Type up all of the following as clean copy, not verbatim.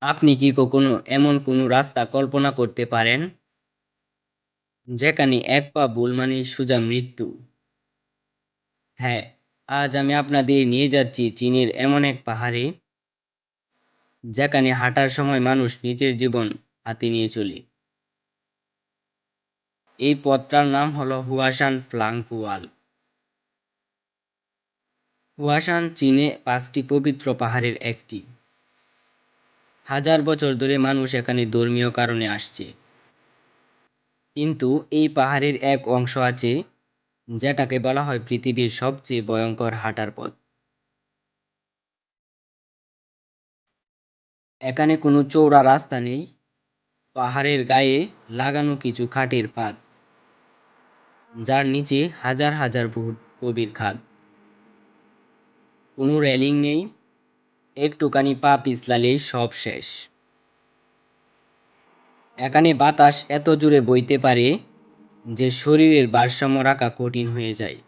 আপনি কি কখনো এমন কোনো রাস্তা কল্পনা করতে পারেন যেখানে এক পা ভুল মানেই সোজা মৃত্যু? হ্যাঁ, আজ আমি আপনাদের নিয়ে যাচ্ছি চীনের এমন এক পাহাড়ে যেখানে হাঁটার সময় মানুষ নিজের জীবন হাতে নিয়ে চলে। এই পথটার নাম হলো হুয়াশান ফ্লাংকুয়াল। হুয়াশান চীনে 5টি পবিত্র পাহাড়ের একটি। হাজার বছর ধরে মানুষ এখানে ধর্মীয় কারণে আসছে। কিন্তু এই পাহাড়ের এক অংশ আছে যেটাকে বলা হয় পৃথিবীর সবচেয়ে ভয়ঙ্কর হাঁটার পথ। এখানে কোনো চওড়া রাস্তা নেই, পাহাড়ের গায়ে লাগানো কিছু কাঠের পাত, যার নিচে হাজার হাজার ফুট গভীর খাদ। কোনো রেলিং নেই, একটুখানি পা পিছলালেই সব শেষ। এখানে বাতাস এত জোরে বইতে পারে যে শরীরের ভারসাম্য রাখা কঠিন হয়ে যায়।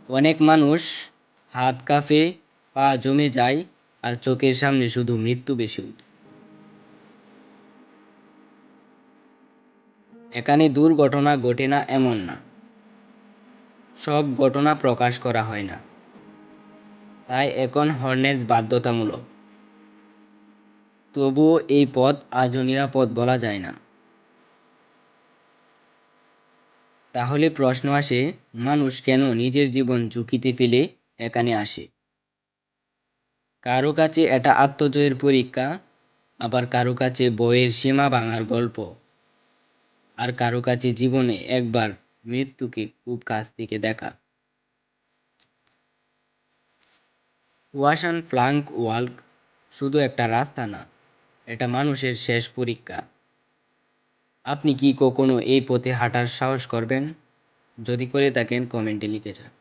অনেক মানুষ হাত কাঁপে, পা জমে যায়, আর চোখের সামনে শুধু মৃত্যু ভেসে ওঠে। এখানে দুর্ঘটনা ঘটে না এমন না, সব ঘটনা প্রকাশ করা হয় না, তাই এখন হর্নেজ বাধ্যতামূলক। তবুও এই পথ আজও নিরাপদ বলা যায় না। তাহলে প্রশ্ন আসে, মানুষ কেন নিজের জীবন ঝুঁকিতে ফেলে এখানে আসে? কারো কাছে এটা আত্মজয়ের পরীক্ষা, আবার কারো কাছে বইয়ের সীমা ভাঙার গল্প, আর কারো কাছে জীবনে একবার মৃত্যুকে খুব কাছ থেকে দেখা। ওয়াশান ফ্লাঙ্ক ওয়াল্ক শুধু একটা রাস্তা না, এটা মানুষের শেষ পরীক্ষা। আপনি কি কখনো এই পথে হাঁটার সাহস করবেন? যদি করে থাকেন কমেন্টে লিখে যান।